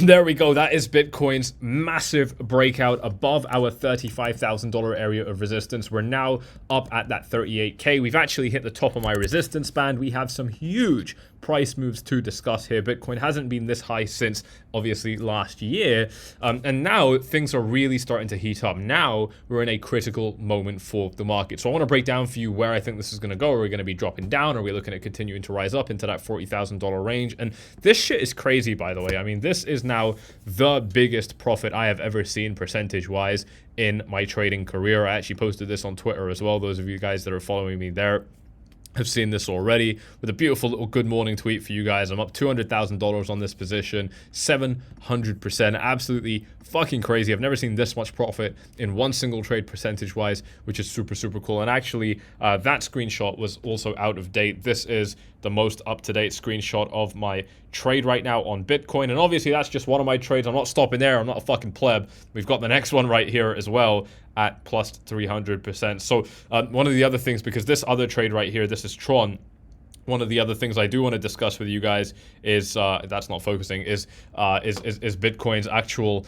And there we go. That is Bitcoin's massive breakout above our $35,000 area of resistance. We're now up at that 38K. We've actually hit the top of my resistance band. We have some huge price moves to discuss here. Bitcoin hasn't been this high since obviously last year. And now things are really starting to heat up. Now we're in a critical moment for the market. So I want to break down for you where I think this is going to go. Are we going to be dropping down? Are we looking at continuing to rise up into that $40,000 range? And this shit is crazy, by the way. I mean, this is now the biggest profit I have ever seen percentage-wise in my trading career. I actually posted this on Twitter as well. Those of you guys that are following me there have seen this already with a beautiful little good morning tweet for you guys. I'm up $200,000 on this position, 700%, absolutely fucking crazy. I've never seen this much profit in one single trade percentage-wise, which is super, super cool. And actually, that screenshot was also out of date. This is the most up-to-date screenshot of my trade right now on Bitcoin. And obviously, that's just one of my trades. I'm not stopping there. I'm not a fucking pleb. We've got the next one right here as well at plus 300%. So one of the other things, because this other trade right here, this is Tron. One of the other things I do want to discuss with you guys is that's not focusing is Bitcoin's actual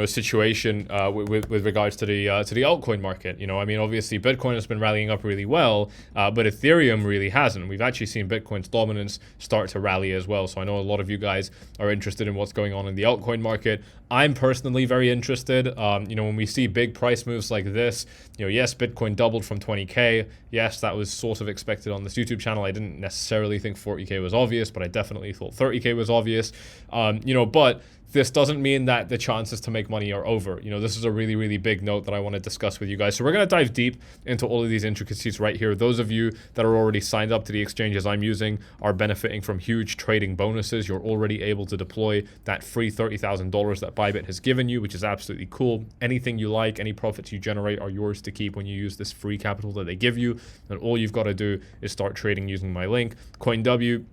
situation with regards to the altcoin market. I mean, obviously Bitcoin has been rallying up really well, but Ethereum really hasn't. We've actually seen Bitcoin's dominance start to rally as well. So I know a lot of you guys are interested in what's going on in the altcoin market. I'm personally very interested. When we see big price moves like this, yes, Bitcoin doubled from 20K. Yes, that was sort of expected on this YouTube channel. I didn't necessarily think 40K was obvious, but I definitely thought 30K was obvious. But this doesn't mean that the chances to make money are over. This is a really, really big note that I want to discuss with you guys. So we're going to dive deep into all of these intricacies right here. Those of you that are already signed up to the exchanges I'm using are benefiting from huge trading bonuses. You're already able to deploy that free $30,000 that Bybit has given you, which is absolutely cool. Anything you like, any profits you generate are yours to keep when you use this free capital that they give you. And all you've got to do is start trading using my link. CoinW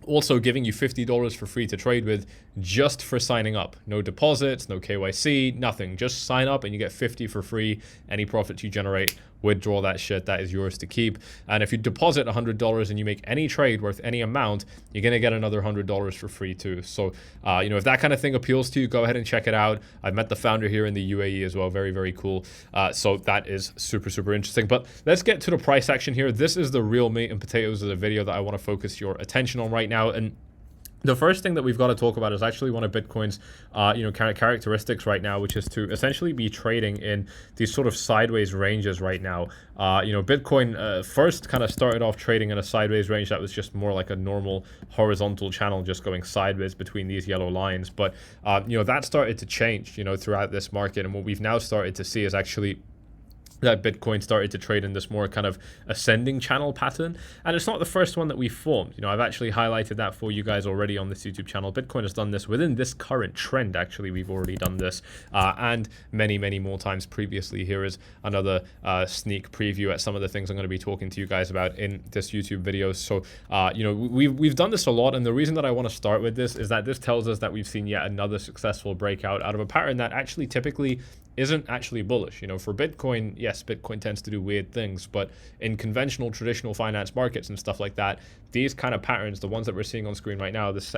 also giving you $50 for free to trade with just for signing up. No deposits, no KYC, nothing. Just sign up and you get 50 for free. Any profits you generate, withdraw that shit. That is yours to keep. And if you deposit $100 and you make any trade worth any amount, you're going to get another $100 for free too. So, if that kind of thing appeals to you, go ahead and check it out. I've met the founder here in the UAE as well. Very, very cool. So that is super, super interesting. But let's get to the price action here. This is the real meat and potatoes of the video that I want to focus your attention on right now. And the first thing that we've got to talk about is actually one of Bitcoin's, characteristics right now, which is to essentially be trading in these sort of sideways ranges right now. Bitcoin first kind of started off trading in a sideways range that was just more like a normal horizontal channel, just going sideways between these yellow lines. But, that started to change, throughout this market. And what we've now started to see is actually that Bitcoin started to trade in this more kind of ascending channel pattern. And it's not the first one that we formed. I've actually highlighted that for you guys already on this YouTube channel. Bitcoin has done this within this current trend. Actually, we've already done this and many, many more times previously. Here is another sneak preview at some of the things I'm going to be talking to you guys about in this YouTube video. So, we've done this a lot. And the reason that I want to start with this is that this tells us that we've seen yet another successful breakout out of a pattern that actually typically isn't actually bullish. For Bitcoin, yes, Bitcoin tends to do weird things, but in conventional traditional finance markets and stuff like that, these kind of patterns, the ones that we're seeing on screen right now, this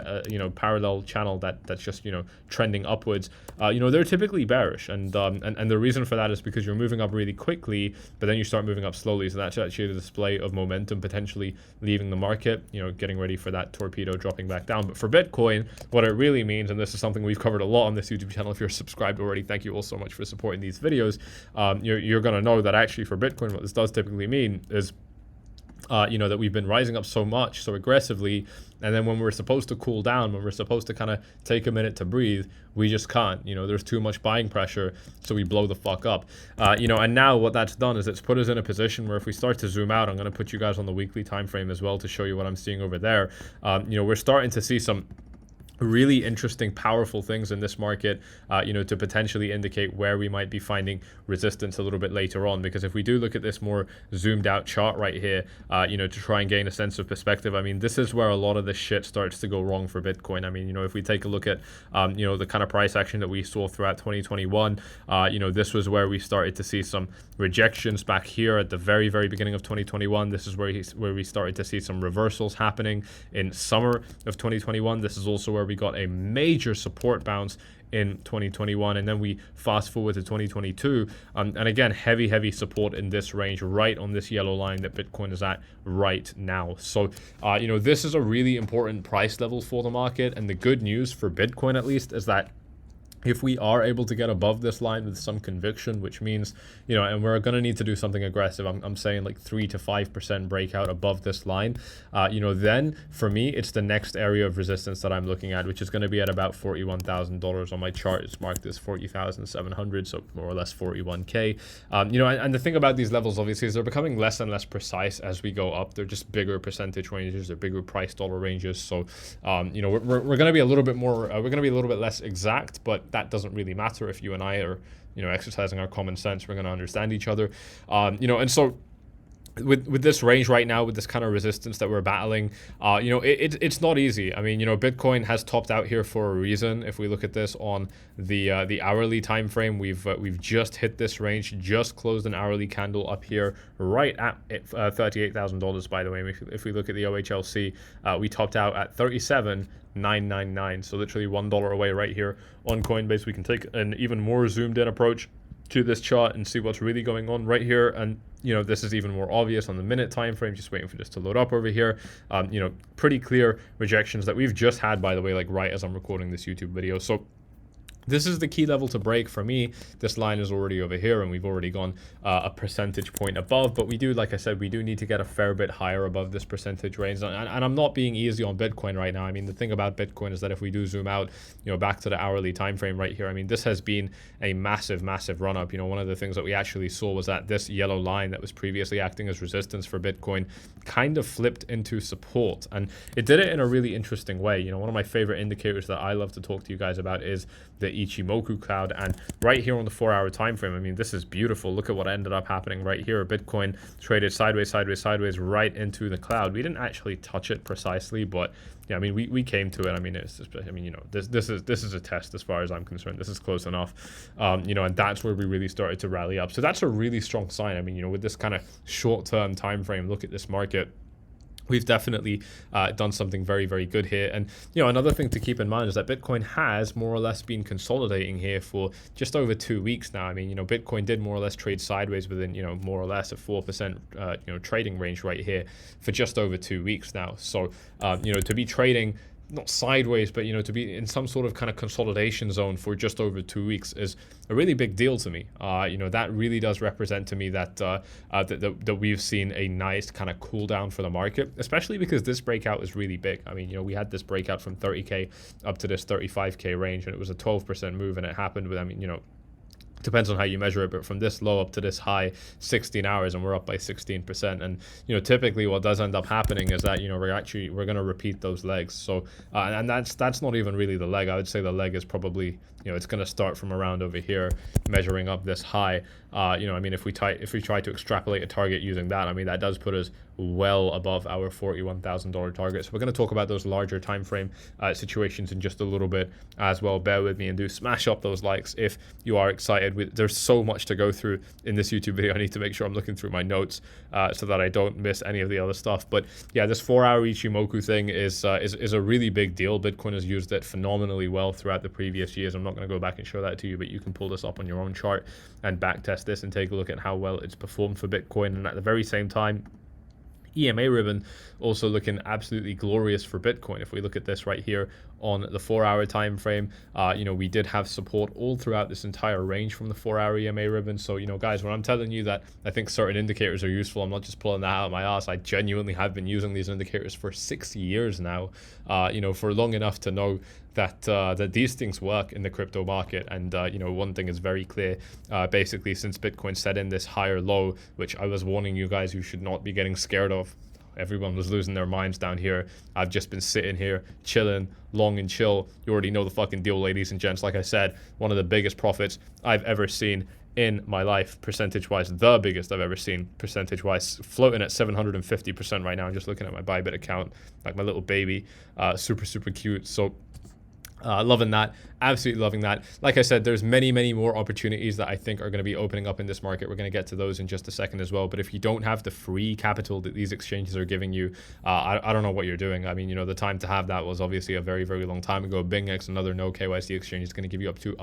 parallel channel that's just trending upwards, they're typically bearish, and the reason for that is because you're moving up really quickly, but then you start moving up slowly. So that's actually the display of momentum potentially leaving the market, getting ready for that torpedo dropping back down. But for Bitcoin, what it really means, and this is something we've covered a lot on this YouTube channel, if you're subscribed already, thank you all so much for supporting these videos. You're going to know that actually for Bitcoin, what this does typically mean is that we've been rising up so much, so aggressively, and then when we're supposed to cool down, when we're supposed to kind of take a minute to breathe, we just can't. There's too much buying pressure, so we blow the fuck up. And now what that's done is it's put us in a position where if we start to zoom out, I'm going to put you guys on the weekly time frame as well to show you what I'm seeing over there. We're starting to see some really interesting, powerful things in this market, to potentially indicate where we might be finding resistance a little bit later on. Because if we do look at this more zoomed out chart right here, to try and gain a sense of perspective, I mean, this is where a lot of this shit starts to go wrong for Bitcoin. I mean, if we take a look at, the kind of price action that we saw throughout 2021, this was where we started to see some rejections back here at the very, very beginning of 2021. This is where we started to see some reversals happening in summer of 2021. This is also where we got a major support bounce in 2021, and then we fast forward to 2022, and again, heavy support in this range, right on this yellow line that Bitcoin is at right now. So this is a really important price level for the market, and the good news for Bitcoin at least is that if we are able to get above this line with some conviction, which means, and we're going to need to do something aggressive, I'm saying like 3 to 5% breakout above this line, then for me, it's the next area of resistance that I'm looking at, which is going to be at about $41,000 on my chart. It's marked as 40,700, so more or less 41K. And the thing about these levels, obviously, is they're becoming less and less precise as we go up. They're just bigger percentage ranges, they're bigger price dollar ranges. So, we're going to be a little bit more, we're going to be a little bit less exact, but that doesn't really matter if you and I are, exercising our common sense. We're going to understand each other, and so with this range right now, with this kind of resistance that we're battling, it's not easy. I mean, Bitcoin has topped out here for a reason. If we look at this on the hourly time frame, we've just hit this range, just closed an hourly candle up here right at $38,000. By the way, if we look at the OHLC, we topped out at 37,999. So literally $1 away right here on Coinbase. We can take an even more zoomed in approach to this chart and see what's really going on right here. And this is even more obvious on the minute time frame. Just waiting for this to load up over here. Pretty clear rejections that we've just had, by the way, like right as I'm recording this YouTube video. So this is the key level to break for me. This line is already over here, and we've already gone a percentage point above. But we do, like I said, we do need to get a fair bit higher above this percentage range. And I'm not being easy on Bitcoin right now. I mean, the thing about Bitcoin is that if we do zoom out, back to the hourly time frame right here, I mean, this has been a massive run up. One of the things that we actually saw was that this yellow line that was previously acting as resistance for Bitcoin kind of flipped into support, and it did it in a really interesting way. One of my favorite indicators that I love to talk to you guys about is the Ichimoku cloud, and right here on the 4-hour time frame, I mean, this is beautiful. Look at what ended up happening right here. Bitcoin traded sideways right into the cloud. We didn't actually touch it precisely, but yeah, I mean, we came to it. I mean, it's just, this is a test as far as I'm concerned. This is close enough, and that's where we really started to rally up. So that's a really strong sign. I mean, with this kind of short-term time frame, look at this market. We've definitely done something very good here. And, another thing to keep in mind is that Bitcoin has more or less been consolidating here for just over 2 weeks now. I mean, Bitcoin did more or less trade sideways within, more or less a 4%, trading range right here for just over 2 weeks now. So, to be trading not sideways, but to be in some sort of kind of consolidation zone for just over 2 weeks is a really big deal to me. That really does represent to me that that we've seen a nice kind of cool down for the market, especially because this breakout is really big. I mean, we had this breakout from 30K up to this 35K range, and it was a 12% move, and it happened with, depends on how you measure it, but from this low up to this high, 16 hours, and we're up by 16%. And typically what does end up happening is that we're going to repeat those legs. So and that's not even really the leg. I would say the leg is probably it's going to start from around over here, measuring up this high. I mean, if we try to extrapolate a target using that, I mean, that does put us well above our $41,000 target. So we're going to talk about those larger time frame situations in just a little bit as well. Bear with me and do smash up those likes if you are excited. There's so much to go through in this YouTube video. I need to make sure I'm looking through my notes so that I don't miss any of the other stuff. But yeah, this 4-hour Ichimoku thing is a really big deal. Bitcoin has used it phenomenally well throughout the previous years. I'm not going to go back and show that to you, but you can pull this up on your own chart and back test this and take a look at how well it's performed for Bitcoin. And at the very same time, EMA ribbon also looking absolutely glorious for Bitcoin. If we look at this right here on the 4-hour time frame, we did have support all throughout this entire range from the 4-hour EMA ribbon. So guys, when I'm telling you that I think certain indicators are useful, I'm not just pulling that out of my ass. I genuinely have been using these indicators for 6 years now, for long enough to know that these things work in the crypto market. And one thing is very clear, basically since Bitcoin set in this higher low, which I was warning you guys you should not be getting scared of. Everyone was losing their minds down here. I've just been sitting here chilling, long and chill. You already know the fucking deal, ladies and gents. Like I said, one of the biggest profits I've ever seen in my life, percentage-wise, the biggest I've ever seen, percentage-wise, floating at 750% right now. I'm just looking at my Bybit account, like my little baby, super cute. So loving that. Absolutely loving that. Like I said, there's many more opportunities that I think are going to be opening up in this market. We're going to get to those in just a second as well. But if you don't have the free capital that these exchanges are giving you, I don't know what you're doing. I mean, the time to have that was obviously a very long time ago. BingX, another no KYC exchange, is going to give you up to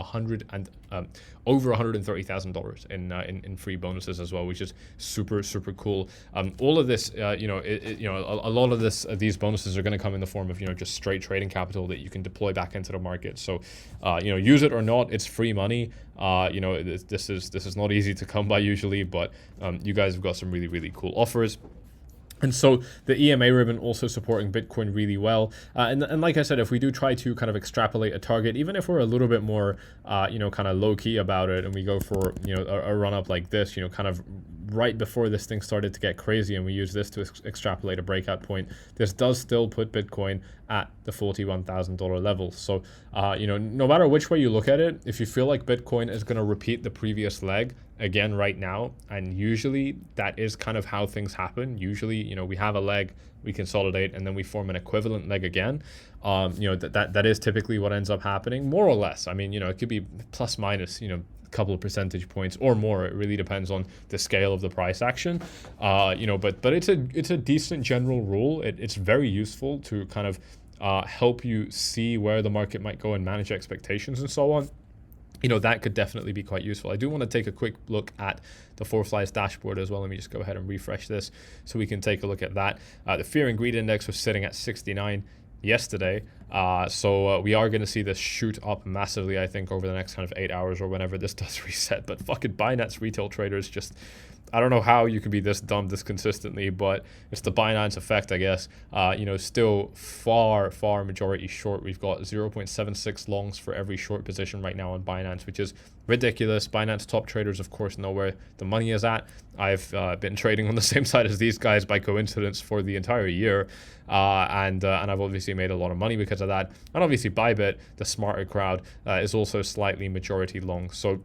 over $130,000 in free bonuses as well, which is super cool. All of this, a lot of these bonuses are going to come in the form of just straight trading capital that you can deploy back into the market. So use it or not, it's free money. This is not easy to come by usually, but you guys have got some really cool offers. And so the EMA ribbon also supporting Bitcoin really well. And like I said, if we do try to kind of extrapolate a target, even if we're a little bit more, kind of low key about it, and we go for, a run up like this, kind of right before this thing started to get crazy, and we use this to extrapolate a breakout point, this does still put Bitcoin at the $41,000 level. So, no matter which way you look at it, if you feel like Bitcoin is going to repeat the previous leg again right now, and usually that is kind of how things happen. Usually, we have a leg, we consolidate, and then we form an equivalent leg again. That is typically what ends up happening, more or less. I mean, it could be plus minus, couple of percentage points or more. It really depends on the scale of the price action, but it's a decent general rule. It's very useful to kind of help you see where the market might go and manage expectations and so on. That could definitely be quite useful. I do want to take a quick look at the 4Flies dashboard as well. Let me just go ahead and refresh this so we can take a look at that. The fear and greed index was sitting at 69 yesterday, so we are going to see this shoot up massively, I think, over the next kind of 8 hours or whenever this does reset. But fucking Binance retail traders, just I don't know how you can be this dumb this consistently, but it's the Binance effect, I guess. Still far majority short. We've got 0.76 longs for every short position right now on Binance, which is ridiculous. Binance top traders, of course, know where the money is at. I've been trading on the same side as these guys by coincidence for the entire year, and I've obviously made a lot of money because of that. And obviously Bybit, the smarter crowd, is also slightly majority long. So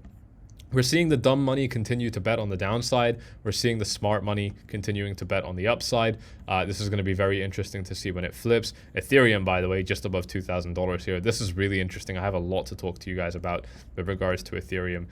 we're seeing the dumb money continue to bet on the downside. We're seeing the smart money continuing to bet on the upside. This is going to be very interesting to see when it flips. Ethereum, by the way, just above $2,000 here. This is really interesting. I have a lot to talk to you guys about with regards to Ethereum.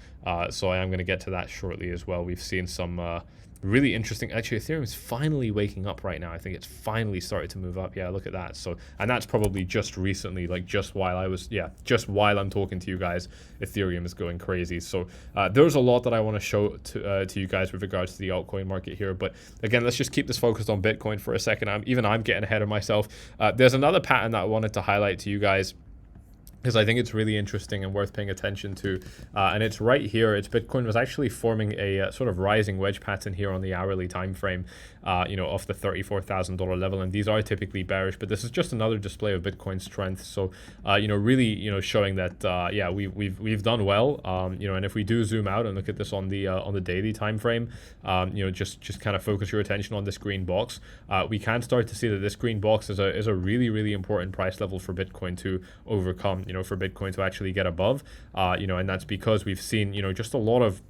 So I am going to get to that shortly as well. We've seen some really interesting. Actually, Ethereum is finally waking up right now. I think it's finally started to move up. Yeah, look at that. So, and that's probably just recently, like just while I'm talking to you guys, Ethereum is going crazy. So there's a lot that I want to show to you guys with regards to the altcoin market here. But again, let's just keep this focused on Bitcoin for a second. I'm getting ahead of myself. There's another pattern that I wanted to highlight to you guys, because I think it's really interesting and worth paying attention to, and it's right here. Bitcoin was actually forming a sort of rising wedge pattern here on the hourly time frame, off the $34,000 level, and these are typically bearish, but this is just another display of Bitcoin's strength. So, really, showing that we've done well, and if we do zoom out and look at this on the daily time frame, just kind of focus your attention on this green box. We can start to see that this green box is a really important price level for Bitcoin to overcome. For Bitcoin to actually get above, and that's because we've seen, just a lot of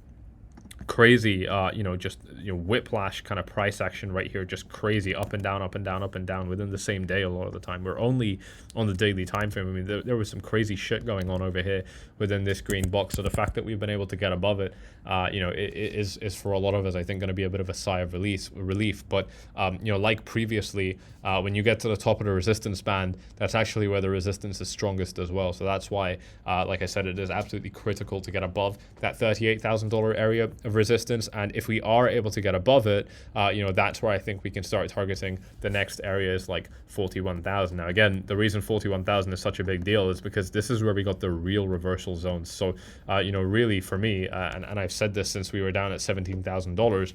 crazy, whiplash kind of price action right here, just crazy up and down within the same day a lot of the time. We're only on the daily time frame. I mean, there was some crazy shit going on over here within this green box. So the fact that we've been able to get above it, it is for a lot of us, I think, going to be a bit of a sigh of relief. But like previously, when you get to the top of the resistance band, that's actually where the resistance is strongest as well. So that's why, like I said, it is absolutely critical to get above that $38,000 area of resistance. And if we are able to get above it, that's where I think we can start targeting the next areas like 41,000. Now, again, the reason 41,000 is such a big deal is because this is where we got the real reversal zones. So, really for me, and I've said this since we were down at $17,000,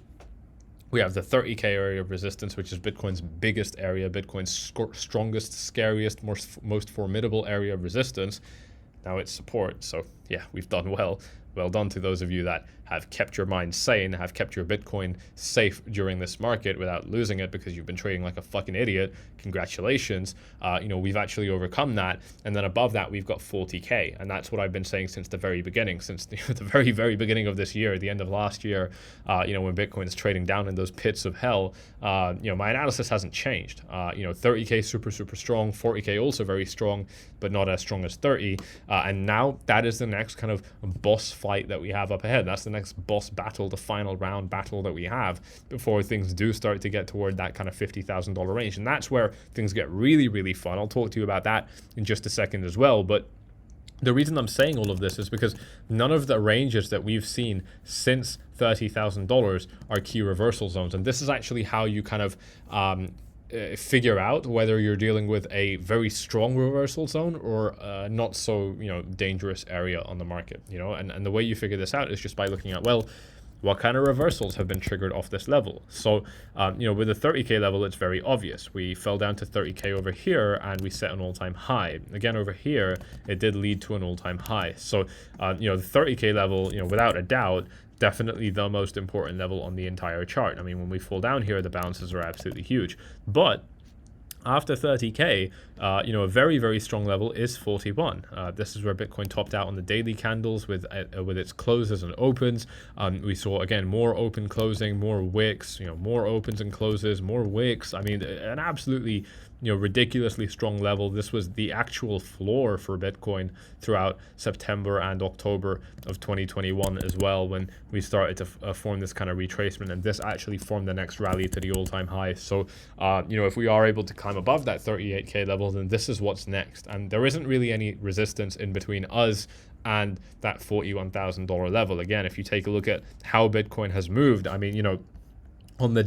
we have the 30K area of resistance, which is Bitcoin's biggest area, Bitcoin's strongest, scariest, most formidable area of resistance. Now it's support. So yeah, we've done well. Well done to those of you that have kept your mind sane, have kept your Bitcoin safe during this market without losing it because you've been trading like a fucking idiot. Congratulations. We've actually overcome that. And then above that, we've got 40K. And that's what I've been saying since the very beginning, since the very, very beginning of this year, the end of last year, when Bitcoin is trading down in those pits of hell, my analysis hasn't changed. 30K super, super strong, 40K also very strong, but not as strong as 30. And now that is the next kind of boss fight that we have up ahead. That's the next boss battle, the final round battle that we have before things do start to get toward that kind of $50,000 range. And that's where things get really, really fun. I'll talk to you about that in just a second as well. But the reason I'm saying all of this is because none of the ranges that we've seen since $30,000 are key reversal zones. And this is actually how you kind of figure out whether you're dealing with a very strong reversal zone or not so dangerous area on the market. And the way you figure this out is just by looking at, well, what kind of reversals have been triggered off this level. So with the 30K level, it's very obvious. We fell down to 30K over here and we set an all-time high. Again, over here, it did lead to an all-time high. So the 30K level, without a doubt, definitely the most important level on the entire chart. I mean, when we fall down here, the bounces are absolutely huge. But after 30K, a very, very strong level is 41. This is where Bitcoin topped out on the daily candles with its closes and opens. We saw, again, more open closing, more wicks, more opens and closes, more wicks. I mean, an absolutely ridiculously strong level. This was the actual floor for Bitcoin throughout September and October of 2021 as well, when we started to form this kind of retracement, and this actually formed the next rally to the all-time high. So if we are able to climb above that 38K level, then this is what's next, and there isn't really any resistance in between us and that $41,000 level. Again, if you take a look at how Bitcoin has moved, I mean, on the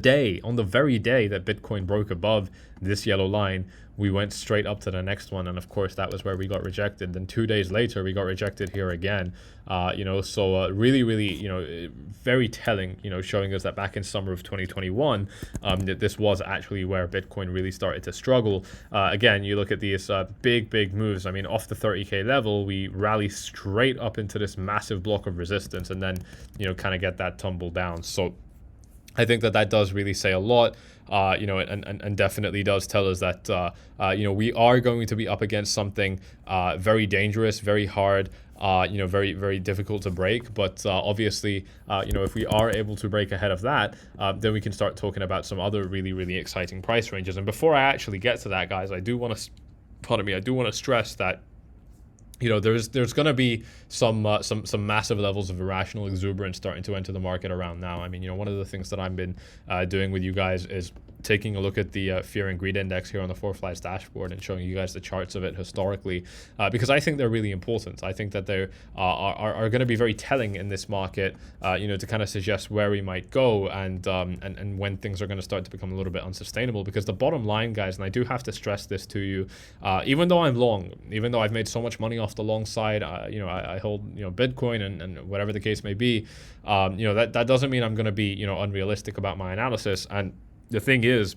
very day that Bitcoin broke above this yellow line, we went straight up to the next one, and of course that was where we got rejected. Then 2 days later we got rejected here again. Really, really, very telling, showing us that back in summer of 2021, that this was actually where Bitcoin really started to struggle. Again, you look at these big moves. I mean, off the 30K level, we rally straight up into this massive block of resistance, and then kind of get that tumble down. So I think that does really say a lot, and definitely does tell us that, we are going to be up against something very dangerous, very hard, very, very difficult to break. But obviously, if we are able to break ahead of that, then we can start talking about some other really, really exciting price ranges. And before I actually get to that, guys, I do want to stress that there's going to be some massive levels of irrational exuberance starting to enter the market around now. I mean, one of the things that I've been doing with you guys is taking a look at the fear and greed index here on the 4Flies dashboard and showing you guys the charts of it historically, because I think they're really important. I think that they are going to be very telling in this market, to kind of suggest where we might go and when things are going to start to become a little bit unsustainable. Because the bottom line, guys, and I do have to stress this to you, even though I'm long, even though I've made so much money off the long side, I hold Bitcoin and whatever the case may be, that doesn't mean I'm going to be unrealistic about my analysis. And the thing is,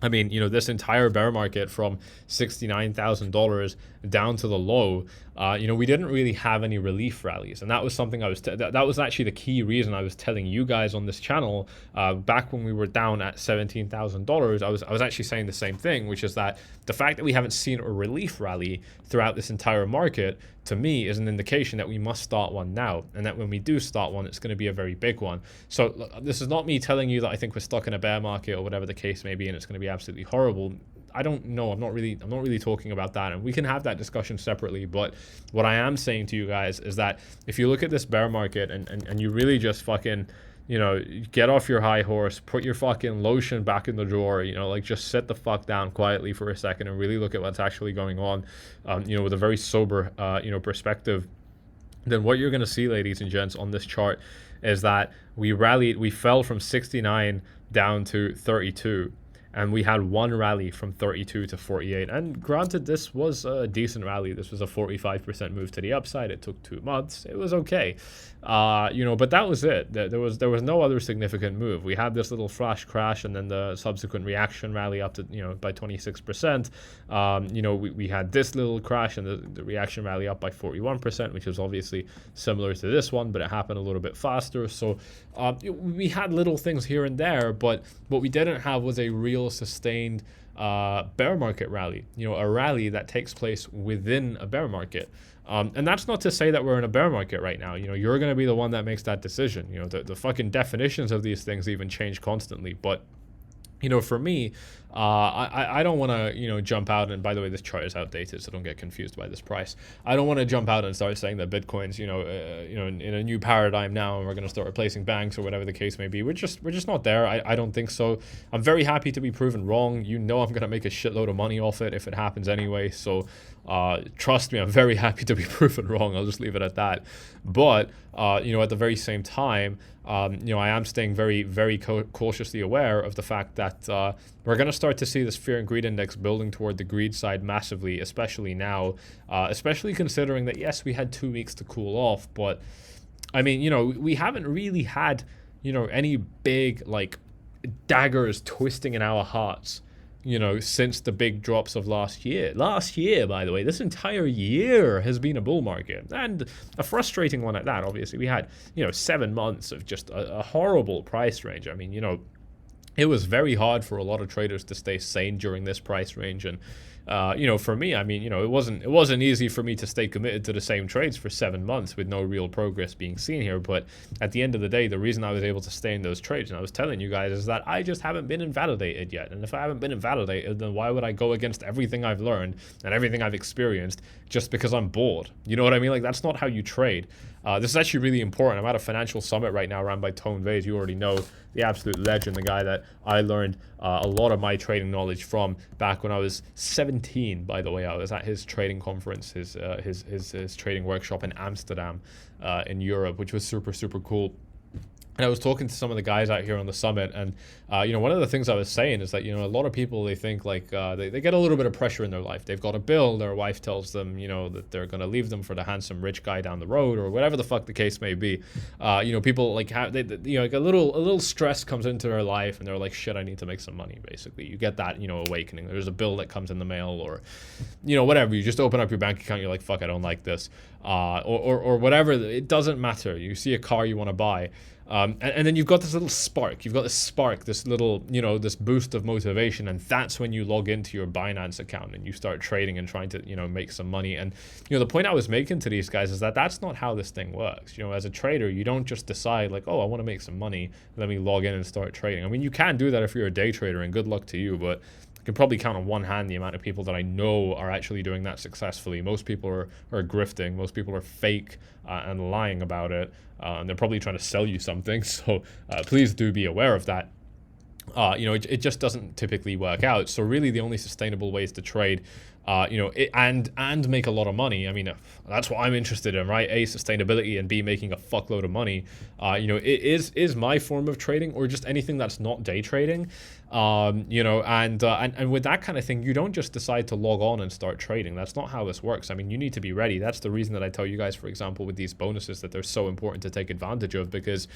I mean, this entire bear market from $69,000 down to the low, we didn't really have any relief rallies, and that was something that was actually the key reason I was telling you guys on this channel back when we were down at $17,000. I was actually saying the same thing, which is that the fact that we haven't seen a relief rally throughout this entire market, to me, is an indication that we must start one now, and that when we do start one, it's going to be a very big one. So this is not me telling you that I think we're stuck in a bear market or whatever the case may be, and it's going to be absolutely horrible. I don't know. I'm not really talking about that, and we can have that discussion separately. But what I am saying to you guys is that if you look at this bear market and you really just fucking, get off your high horse, put your fucking lotion back in the drawer, just sit the fuck down quietly for a second and really look at what's actually going on, with a very sober, perspective, then what you're going to see, ladies and gents, on this chart is that we fell from 69 down to 32. and we had one rally from 32 to 48. And granted, this was a decent rally. This was a 45% move to the upside. It took 2 months. It was okay, but that was it. There was no other significant move. We had this little flash crash, and then the subsequent reaction rally up to by 26%. We had this little crash, and the reaction rally up by 41%, which was obviously similar to this one, but it happened a little bit faster. So we had little things here and there, but what we didn't have was a real sustained bear market rally, a rally that takes place within a bear market. And that's not to say that we're in a bear market right now. You're going to be the one that makes that decision. The fucking definitions of these things even change constantly. But for me, I don't want to, jump out. And by the way, this chart is outdated, so don't get confused by this price. I don't want to jump out and start saying that Bitcoin's, in a new paradigm now, and we're going to start replacing banks or whatever the case may be. We're just not there. I don't think so. I'm very happy to be proven wrong. I'm going to make a shitload of money off it if it happens anyway. So trust me, I'm very happy to be proven wrong. I'll just leave it at that. But at the very same time, I am staying very, very cautiously aware of the fact that we're going to start to see this fear and greed index building toward the greed side massively, especially now, especially considering that, yes, we had 2 weeks to cool off. But I mean, we haven't really had, any big daggers twisting in our hearts, since the big drops of last year. Last year, by the way, this entire year has been a bull market, and a frustrating one at that. Obviously, we had, 7 months of just a horrible price range. I mean, it was very hard for a lot of traders to stay sane during this price range. And, for me, I mean, it wasn't easy for me to stay committed to the same trades for 7 months with no real progress being seen here. But at the end of the day, the reason I was able to stay in those trades, and I was telling you guys, is that I just haven't been invalidated yet. And if I haven't been invalidated, then why would I go against everything I've learned and everything I've experienced just because I'm bored? You know what I mean? That's not how you trade. This is actually really important. I'm at a financial summit right now run by Tone Vase. You already know, the absolute legend, the guy that I learned a lot of my trading knowledge from back when I was 17. By the way, I was at his trading conference, his trading workshop in Amsterdam, in Europe, which was super, super cool. And I was talking to some of the guys out here on the summit, and one of the things I was saying is that a lot of people, they think they get a little bit of pressure in their life. They've got a bill. Their wife tells them that they're gonna leave them for the handsome rich guy down the road, or whatever the fuck the case may be. People have a little stress comes into their life, and they're like, shit, I need to make some money. Basically, you get that awakening. There's a bill that comes in the mail, or whatever. You just open up your bank account. You're like, fuck, I don't like this, or whatever. It doesn't matter. You see a car you want to buy. And then you've got this little spark. You've got this spark, this little, this boost of motivation, and that's when you log into your Binance account and you start trading and trying to, make some money. And, the point I was making to these guys is that that's not how this thing works. As a trader, you don't just decide oh, I want to make some money, let me log in and start trading. I mean, you can do that if you're a day trader, and good luck to you, but I can probably count on one hand the amount of people that I know are actually doing that successfully. Most people are grifting. Most people are fake and lying about it. And they're probably trying to sell you something. So please do be aware of that. It just doesn't typically work out. So really the only sustainable ways to trade, and make a lot of money. I mean, that's what I'm interested in, right? A, sustainability, and B, making a fuckload of money. It is my form of trading, or just anything that's not day trading. And with that kind of thing, you don't just decide to log on and start trading. That's not how this works. I mean, you need to be ready. That's the reason that I tell you guys, for example, with these bonuses, that they're so important to take advantage of, because,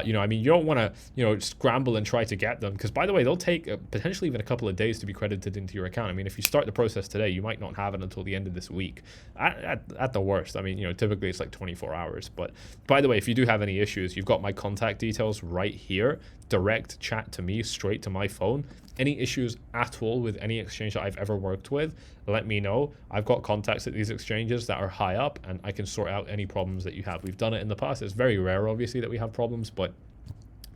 you don't want to, scramble and try to get them, because, by the way, they'll take potentially even a couple of days to be credited into your account. I mean, if you start the process today, you might not have it until the end of this week at the worst. I mean, typically it's 24 hours. But by the way, if you do have any issues, you've got my contact details right here. Direct chat to me straight to my phone. Any issues at all with any exchange that I've ever worked with, let me know. I've got contacts at these exchanges that are high up, and I can sort out any problems that you have. We've done it in the past. It's very rare, obviously, that we have problems, but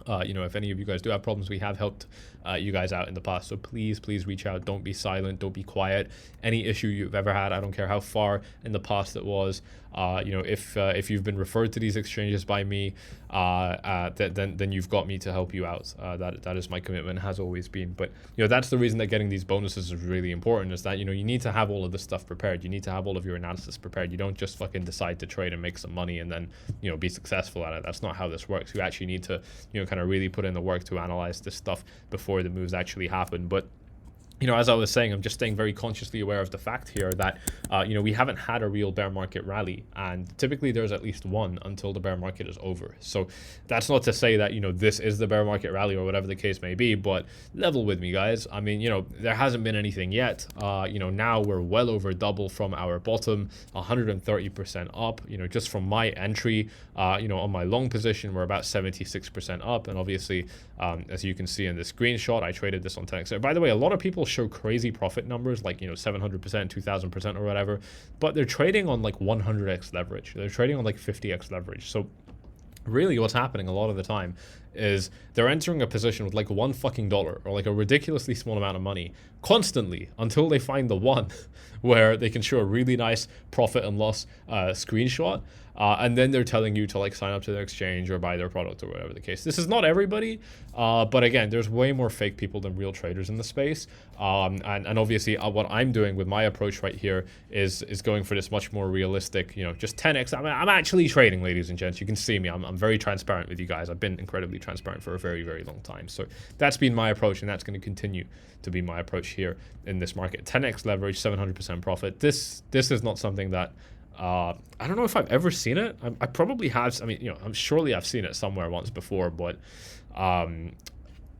if any of you guys do have problems, we have helped you guys out in the past. So please reach out. Don't be silent. Don't be quiet. Any issue you've ever had, I don't care how far in the past it was, If you've been referred to these exchanges by me, then you've got me to help you out. That is my commitment, has always been. But that's the reason that getting these bonuses is really important, is that you need to have all of this stuff prepared. You need to have all of your analysis prepared. You don't just fucking decide to trade and make some money and then be successful at it. That's not how this works. You actually need to kind of really put in the work to analyze this stuff before the moves actually happen. But as I was saying, I'm just staying very consciously aware of the fact here that, we haven't had a real bear market rally, and typically there's at least one until the bear market is over. So that's not to say that, this is the bear market rally or whatever the case may be, but level with me, guys. I mean, there hasn't been anything yet. Now we're well over double from our bottom, 130% up, just from my entry, on my long position, we're about 76% up. And obviously, as you can see in the screenshot, I traded this on 10x. By the way, a lot of people show crazy profit numbers like 700%, 2000% or whatever, but they're trading on like 100x leverage. They're trading on like 50x leverage. So really what's happening a lot of the time is they're entering a position with like $1 or like a ridiculously small amount of money constantly until they find the one where they can show a really nice profit and loss screenshot. And then they're telling you to like sign up to their exchange or buy their product or whatever the case. This is not everybody, but again, there's way more fake people than real traders in the space. And obviously what I'm doing with my approach right here is going for this much more realistic, just 10x. I'm actually trading, ladies and gents. You can see me. I'm very transparent with you guys. I've been incredibly transparent for a very, very long time. So that's been my approach, and that's going to continue to be my approach here in this market. 10x leverage, 700% profit. This is not something that I don't know if I've ever seen it. I probably have. I mean, I'm surely I've seen it somewhere once before, but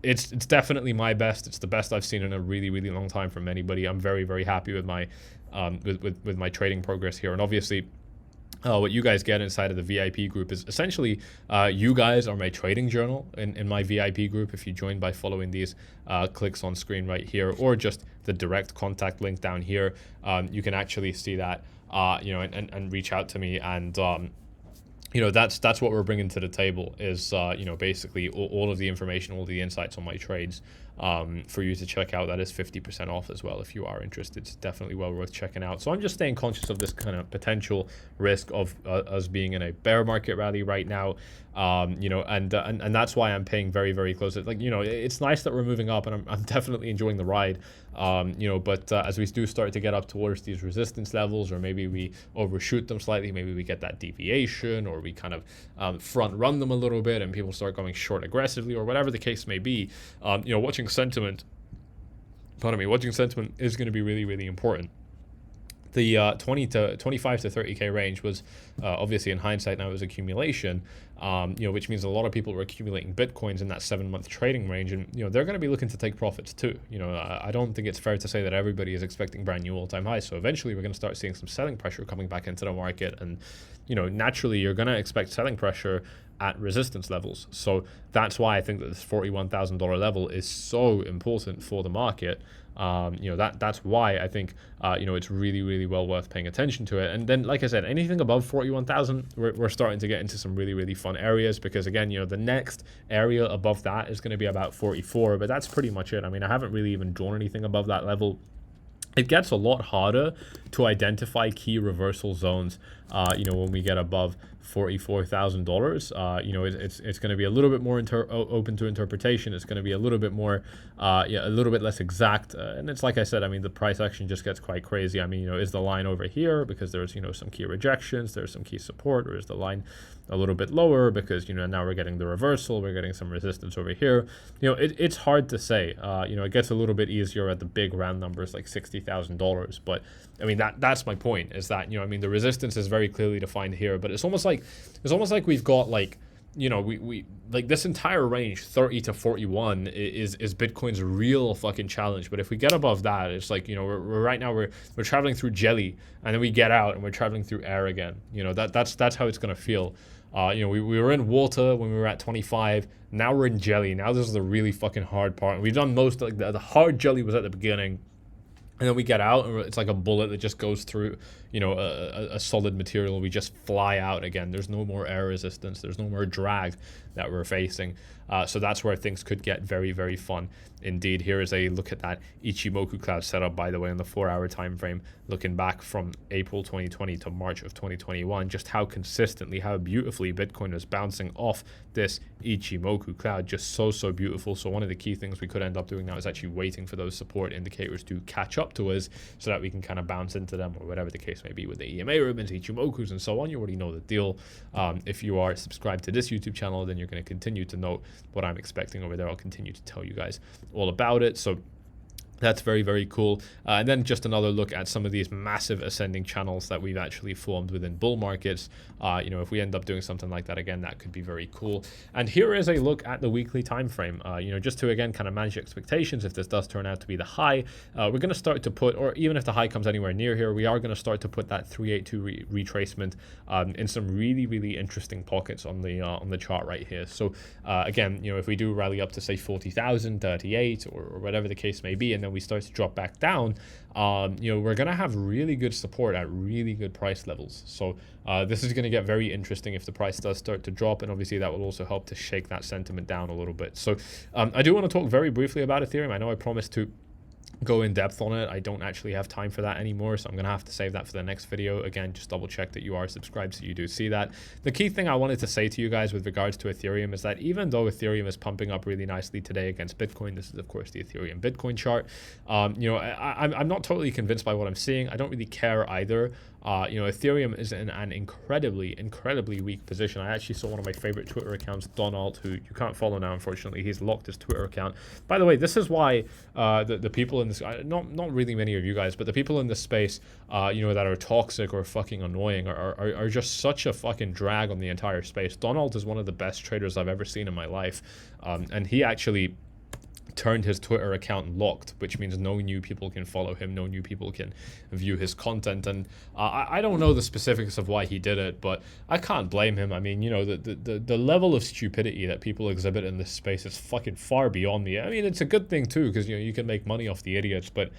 it's definitely my best. It's the best I've seen in a really, really long time from anybody. I'm very, very happy with my with my trading progress here, and obviously. What you guys get inside of the VIP group is essentially you guys are my trading journal in my VIP group. If you join by following these clicks on screen right here, or just the direct contact link down here, you can actually see that, and reach out to me. And that's what we're bringing to the table is, basically all of the information, all the insights on my trades for you to check out. That is 50% off as well if you are interested. It's definitely well worth checking out. So I'm just staying conscious of this kind of potential risk of us being in a bear market rally right now, and that's why I'm paying very, very close. Like, it's nice that we're moving up, and I'm definitely enjoying the ride, but as we do start to get up towards these resistance levels, or maybe we overshoot them slightly, maybe we get that deviation, or we kind of front run them a little bit and people start going short aggressively, or whatever the case may be, watching sentiment is going to be really, really important. The 25 to 30k range was obviously, in hindsight now, it was accumulation, which means a lot of people were accumulating bitcoins in that 7-month trading range, and they're going to be looking to take profits too. I don't think it's fair to say that everybody is expecting brand new all-time highs. So eventually we're going to start seeing some selling pressure coming back into the market, and naturally you're going to expect selling pressure at resistance levels. So that's why I think that this $41,000 level is so important for the market. That's why I think it's really, really well worth paying attention to it. And then, like I said, anything above 41,000, we're starting to get into some really, really fun areas, because again, the next area above that is going to be about 44, but that's pretty much it. I mean, I haven't really even drawn anything above that level. It gets a lot harder to identify key reversal zones, when we get above $44,000. It's going to be a little bit more open to interpretation. It's going to be a little bit more, a little bit less exact. And it's like I said, I mean, the price action just gets quite crazy. I mean, is the line over here because there's, some key rejections, there's some key support, or is the line a little bit lower because, now we're getting the reversal, we're getting some resistance over here. It's hard to say. It gets a little bit easier at the big round numbers like $60,000. But I mean, that's my point, is that, the resistance is very clearly defined here, but it's almost like we've got like, we like this entire range 30 to 41 is Bitcoin's real fucking challenge. But if we get above that, it's like, we're right now we're traveling through jelly, and then we get out and we're traveling through air again. That's how it's gonna feel. We were in water when we were at 25. Now we're in jelly. Now this is the really fucking hard part. We've done most, like the hard jelly was at the beginning. And then we get out, and it's like a bullet that just goes through, you know, a solid material. We just fly out again. There's no more air resistance. There's no more drag that we're facing. So that's where things could get very, very fun indeed. Here is a look at that Ichimoku cloud setup, by the way, in the 4-hour time frame, looking back from April 2020 to March of 2021, just how consistently, how beautifully Bitcoin is bouncing off this Ichimoku cloud. Just so beautiful. So one of the key things we could end up doing now is actually waiting for those support indicators to catch up to us so that we can kind of bounce into them, or whatever the case may be with the EMA ribbons, Ichimokus, and so on. You already know the deal. If you are subscribed to this YouTube channel, then you're going to continue to know what I'm expecting over there. I'll continue to tell you guys all about it. So that's very, very cool. And then just another look at some of these massive ascending channels that we've actually formed within bull markets. You know, if we end up doing something like that again, that could be very cool. And here is a look at the weekly time frame. You know, just to again kind of manage expectations. If this does turn out to be the high, we're going to start to put, or even if the high comes anywhere near here, we are going to start to put that 382 retracement in some really, really interesting pockets on the chart right here. So again, you know, if we do rally up to say 40,000, 38, or whatever the case may be, and then we start to drop back down, you know, we're going to have really good support at really good price levels. So this is going to get very interesting if the price does start to drop, and obviously that will also help to shake that sentiment down a little bit. So I do want to talk very briefly about Ethereum. I know I promised to go in depth on it. I don't actually have time for that anymore, so I'm gonna have to save that for the next video. Again, just double check that you are subscribed so you do see that. The key thing I wanted to say to you guys with regards to Ethereum is that even though Ethereum is pumping up really nicely today against Bitcoin, this is of course the Ethereum Bitcoin chart, you know, I'm not totally convinced by what I'm seeing. I don't really care either. You know, Ethereum is in an incredibly weak position. I actually saw one of my favorite Twitter accounts, Donald, who you can't follow now, unfortunately. He's locked his Twitter account. By the way, this is why the people in this, not really many of you guys, but the people in this space, you know, that are toxic or fucking annoying are just such a fucking drag on the entire space. Donald is one of the best traders I've ever seen in my life, and he actually turned his Twitter account locked, which means no new people can follow him, no new people can view his content. And I don't know the specifics of why he did it, but I can't blame him. I mean, you know, the level of stupidity that people exhibit in this space is fucking far beyond me. I mean, it's a good thing too, because, you know, you can make money off the idiots, but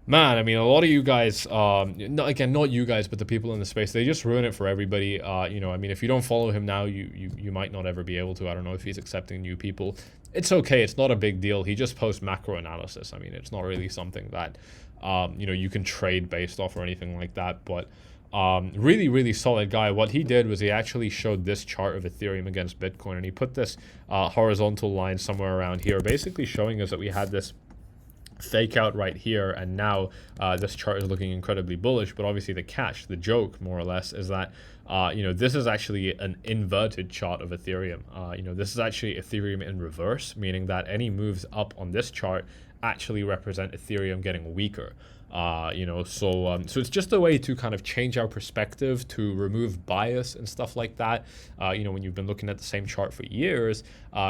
man, I mean, a lot of you guys, not you guys, but the people in the space, they just ruin it for everybody. You know, I mean, if you don't follow him now, you might not ever be able to. I don't know if he's accepting new people. It's okay. It's not a big deal. He just posts macro analysis. I mean, it's not really something that, you know, you can trade based off or anything like that. But really solid guy. What he did was he actually showed this chart of Ethereum against Bitcoin, and he put this horizontal line somewhere around here, basically showing us that we had this fake out right here, and now this chart is looking incredibly bullish. But obviously the joke more or less is that you know, this is actually an inverted chart of Ethereum. You know, this is actually Ethereum in reverse, meaning that any moves up on this chart actually represent Ethereum getting weaker. You know, so it's just a way to kind of change our perspective, to remove bias and stuff like that. You know, when you've been looking at the same chart for years,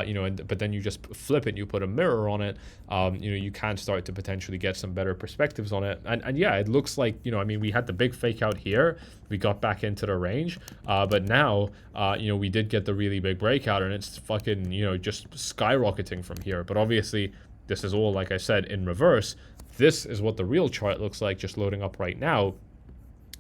you know, but then you just flip it, you put a mirror on it, you know, you can start to potentially get some better perspectives on it. And yeah, it looks like, you know, I mean, we had the big fake out here, we got back into the range, but now, you know, we did get the really big breakout, and it's fucking, you know, just skyrocketing from here. But obviously, this is all, like I said, in reverse. This is what the real chart looks like, just loading up right now.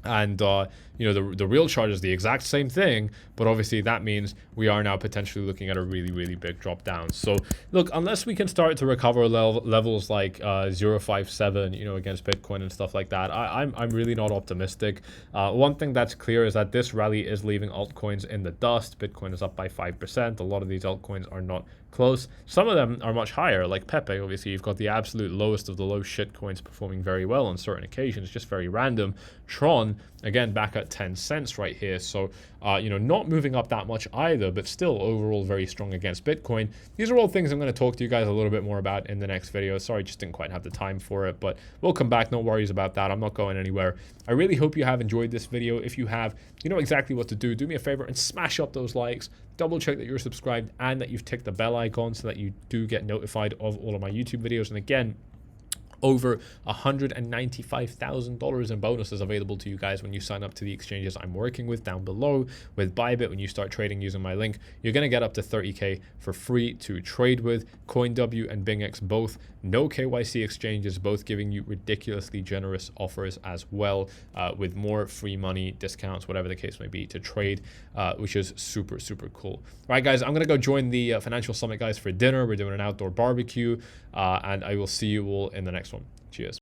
And, you know, the real chart is the exact same thing, but obviously that means we are now potentially looking at a really big drop down. So, look, unless we can start to recover levels like 0.57, you know, against Bitcoin and stuff like that, I'm really not optimistic. One thing that's clear is that this rally is leaving altcoins in the dust. Bitcoin is up by 5%. A lot of these altcoins are not close. Some of them are much higher, like Pepe. Obviously, you've got the absolute lowest of the low shit coins performing very well on certain occasions, just very random. Tron, again, back at 10 cents right here. So, you know, not moving up that much either, but still overall very strong against Bitcoin. These are all things I'm going to talk to you guys a little bit more about in the next video. Sorry, just didn't quite have the time for it, but we'll come back. No worries about that. I'm not going anywhere. I really hope you have enjoyed this video. If you have, you know exactly what to do. Do me a favor and smash up those likes. Double check that you're subscribed and that you've ticked the bell icon so that you do get notified of all of my YouTube videos. And again, over $195,000 in bonuses available to you guys when you sign up to the exchanges I'm working with down below. With Bybit, when you start trading using my link, you're going to get up to 30K for free to trade with. CoinW and BingX, both no KYC exchanges, both giving you ridiculously generous offers as well, with more free money, discounts, whatever the case may be, to trade, which is super, super cool. All right, guys, I'm going to go join the Financial Summit guys for dinner. We're doing an outdoor barbecue, and I will see you all in the next one. Cheers.